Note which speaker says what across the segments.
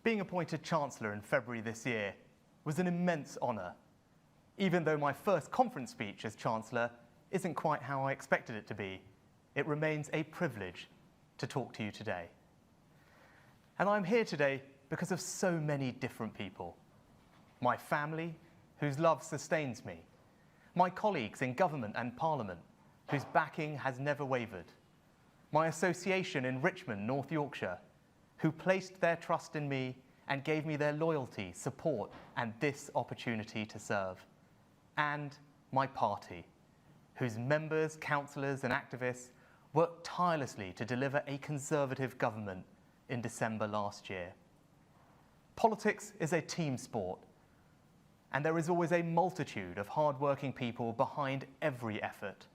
Speaker 1: Being appointed Chancellor in February this year was an immense honour, even though my first conference speech as Chancellor isn't quite how I expected it to be. It remains a privilege to talk to you today. And I'm here today because of so many different people. My family, whose love sustains me. My colleagues in government and parliament, whose backing has never wavered. My association in Richmond, North Yorkshire, who placed their trust in me and gave me their loyalty, support, and this opportunity to serve. And my party, whose members, councillors, and activists worked tirelessly to deliver a Conservative government in December last year. Politics is a team sport, and there is always a multitude of hard-working people behind every effort.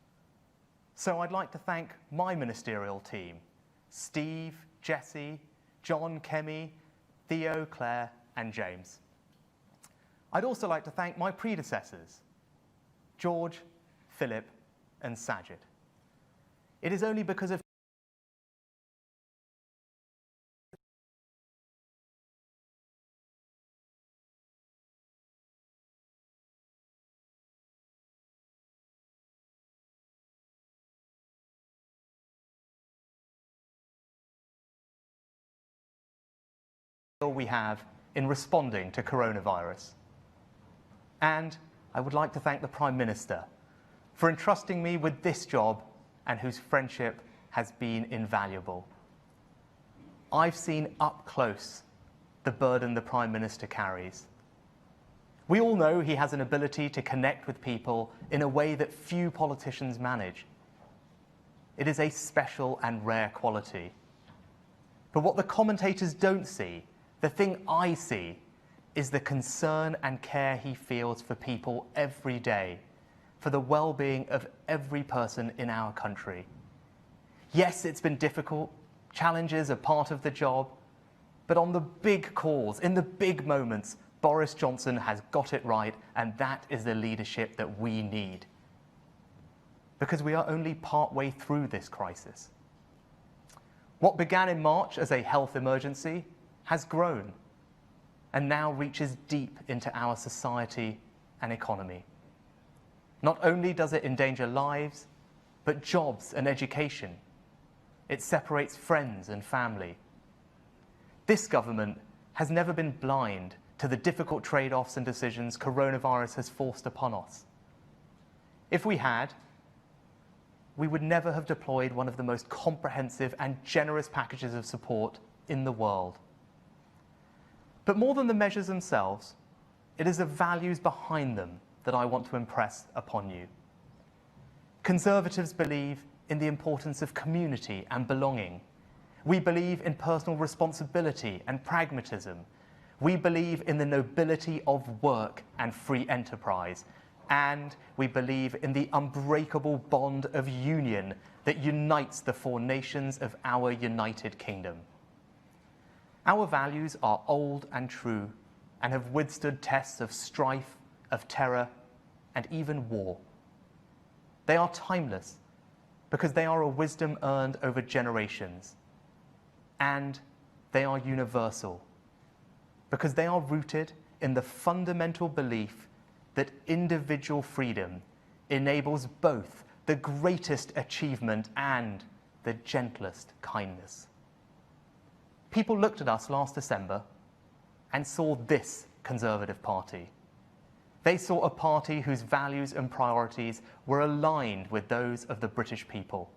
Speaker 1: So I'd like to thank my ministerial team, Steve, Jesse, John, Kemi, Theo, Claire, and James. I'd also like to thank my predecessors, George, Philip, and Sajid. It is only because of we have in responding to coronavirus. And I would like to thank the Prime Minister for entrusting me with this job and whose friendship has been invaluable. I've seen up close the burden the Prime Minister carries. We all know he has an ability to connect with people in a way that few politicians manage. It is a special and rare quality. But what the commentators don't see, the thing I see, is the concern and care he feels for people every day, for the well-being of every person in our country. Yes, it's been difficult, challenges are part of the job, but on the big calls, in the big moments, Boris Johnson has got it right, and that is the leadership that we need. Because we are only partway through this crisis. What began in March as a health emergency has grown and now reaches deep into our society and economy. Not only does it endanger lives, but jobs and education. It separates friends and family. This government has never been blind to the difficult trade-offs and decisions coronavirus has forced upon us. If we had, we would never have deployed one of the most comprehensive and generous packages of support in the world. But more than the measures themselves, it is the values behind them that I want to impress upon you. Conservatives believe in the importance of community and belonging. We believe in personal responsibility and pragmatism. We believe in the nobility of work and free enterprise. And we believe in the unbreakable bond of union that unites the four nations of our United Kingdom. Our values are old and true and have withstood tests of strife, of terror, and even war. They are timeless because they are a wisdom earned over generations. And they are universal because they are rooted in the fundamental belief that individual freedom enables both the greatest achievement and the gentlest kindness. People looked at us last December and saw this Conservative Party. They saw a party whose values and priorities were aligned with those of the British people.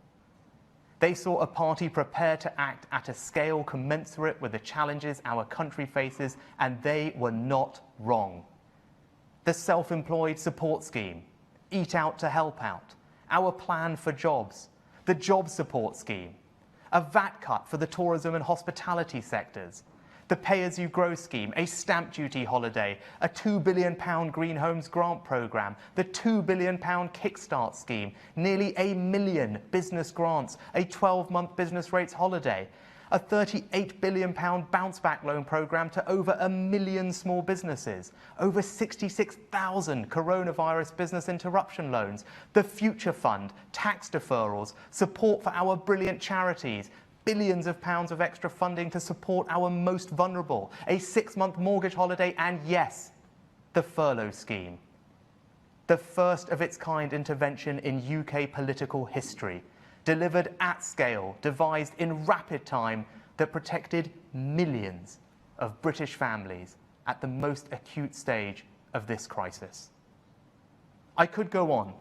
Speaker 1: They saw a party prepared to act at a scale commensurate with the challenges our country faces, and they were not wrong. The self-employed support scheme, Eat Out to Help Out, our plan for jobs, the job support scheme, a VAT cut for the tourism and hospitality sectors, the pay-as-you-grow scheme, a stamp duty holiday, a £2 billion Green Homes grant programme, the £2 billion Kickstart scheme, nearly 1 million business grants, a 12-month business rates holiday, a £38 billion bounce back loan programme to over 1 million small businesses, over 66,000 coronavirus business interruption loans, the Future Fund, tax deferrals, support for our brilliant charities, billions of pounds of extra funding to support our most vulnerable, a 6-month mortgage holiday, and yes, the furlough scheme. The first of its kind intervention in UK political history, delivered at scale, devised in rapid time, that protected millions of British families at the most acute stage of this crisis. I could go on.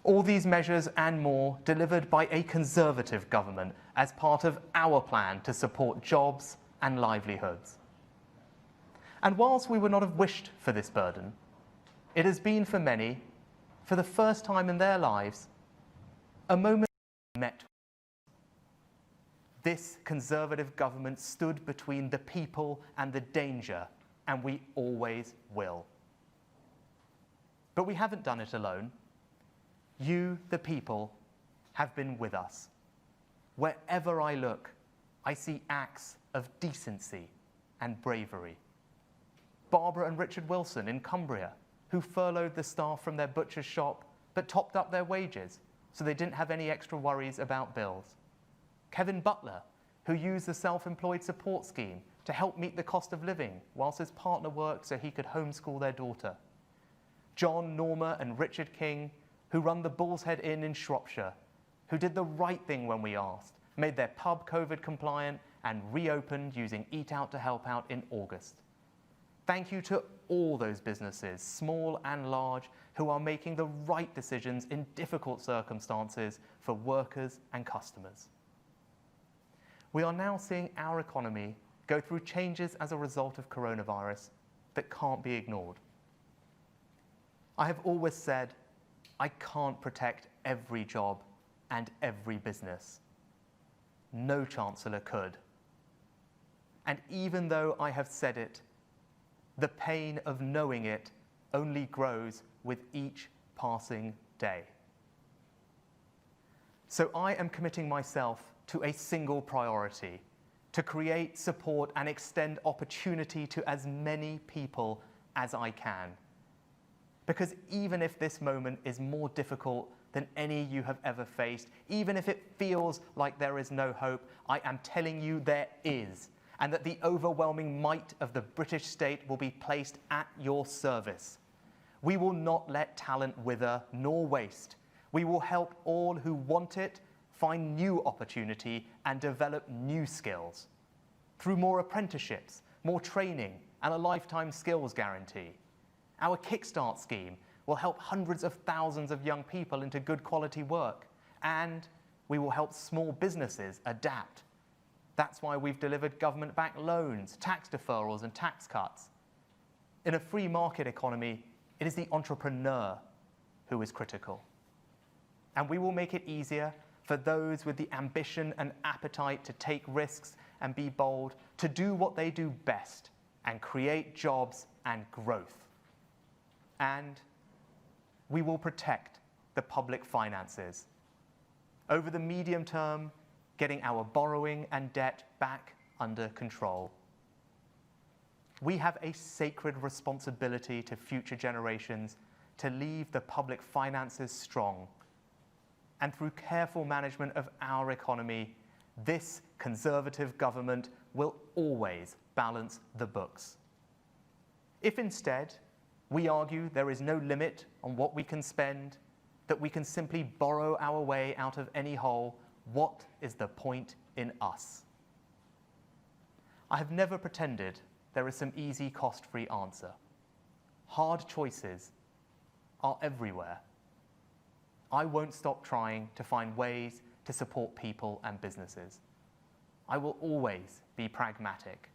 Speaker 1: All these measures and more delivered by a Conservative government as part of our plan to support jobs and livelihoods. And whilst we would not have wished for this burden, it has been for many, for the first time in their lives, a moment met. This Conservative government stood between the people and the danger, and we always will. But we haven't done it alone. You, the people, have been with us. Wherever I look, I see acts of decency and bravery. Barbara and Richard Wilson in Cumbria, who furloughed the staff from their butcher's shop but topped up their wages so they didn't have any extra worries about bills. Kevin Butler, who used the self-employed support scheme to help meet the cost of living whilst his partner worked so he could homeschool their daughter. John, Norma and Richard King, who run the Bull's Head Inn in Shropshire, who did the right thing when we asked, made their pub COVID compliant and reopened using Eat Out to Help Out in August. Thank you to all those businesses, small and large, who are making the right decisions in difficult circumstances for workers and customers. We are now seeing our economy go through changes as a result of coronavirus that can't be ignored. I have always said, I can't protect every job and every business. No chancellor could. And even though I have said it, the pain of knowing it only grows with each passing day. So I am committing myself to a single priority: to create, support, and extend opportunity to as many people as I can. Because even if this moment is more difficult than any you have ever faced, even if it feels like there is no hope, I am telling you there is, and that the overwhelming might of the British state will be placed at your service. We will not let talent wither nor waste. We will help all who want it find new opportunity and develop new skills through more apprenticeships, more training, and a lifetime skills guarantee. Our Kickstart scheme will help hundreds of thousands of young people into good quality work, and we will help small businesses adapt. That's why we've delivered government-backed loans, tax deferrals, and tax cuts. In a free market economy, it is the entrepreneur who is critical. And we will make it easier for those with the ambition and appetite to take risks and be bold, to do what they do best and create jobs and growth. And we will protect the public finances. Over the medium term, getting our borrowing and debt back under control. We have a sacred responsibility to future generations to leave the public finances strong. And through careful management of our economy, this Conservative government will always balance the books. If instead, we argue there is no limit on what we can spend, that we can simply borrow our way out of any hole, what is the point in us? I have never pretended there is some easy, cost-free answer. Hard choices are everywhere. I won't stop trying to find ways to support people and businesses. I will always be pragmatic.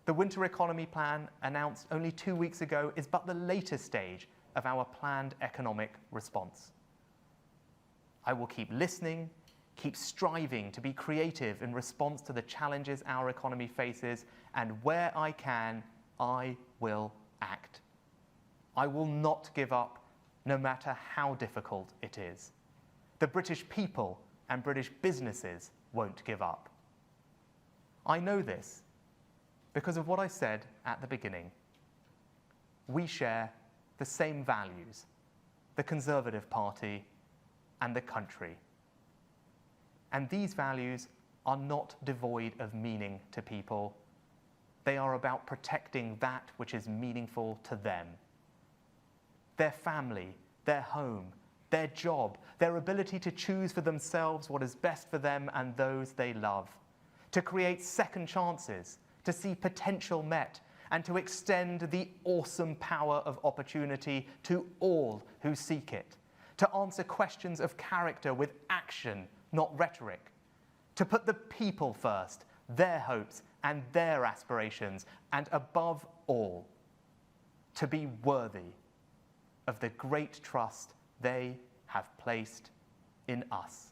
Speaker 1: The Winter Economy Plan, announced only 2 weeks ago, is but the latest stage of our planned economic response. I will keep listening, keep striving to be creative in response to the challenges our economy faces, and where I can, I will act. I will not give up, no matter how difficult it is. The British people and British businesses won't give up. I know this because of what I said at the beginning. We share the same values, the Conservative Party and the country. And these values are not devoid of meaning to people. They are about protecting that which is meaningful to them. Their family, their home, their job, their ability to choose for themselves what is best for them and those they love, to create second chances, to see potential met, and to extend the awesome power of opportunity to all who seek it, to answer questions of character with action, not rhetoric, to put the people first, their hopes and their aspirations, and above all, to be worthy of the great trust they have placed in us.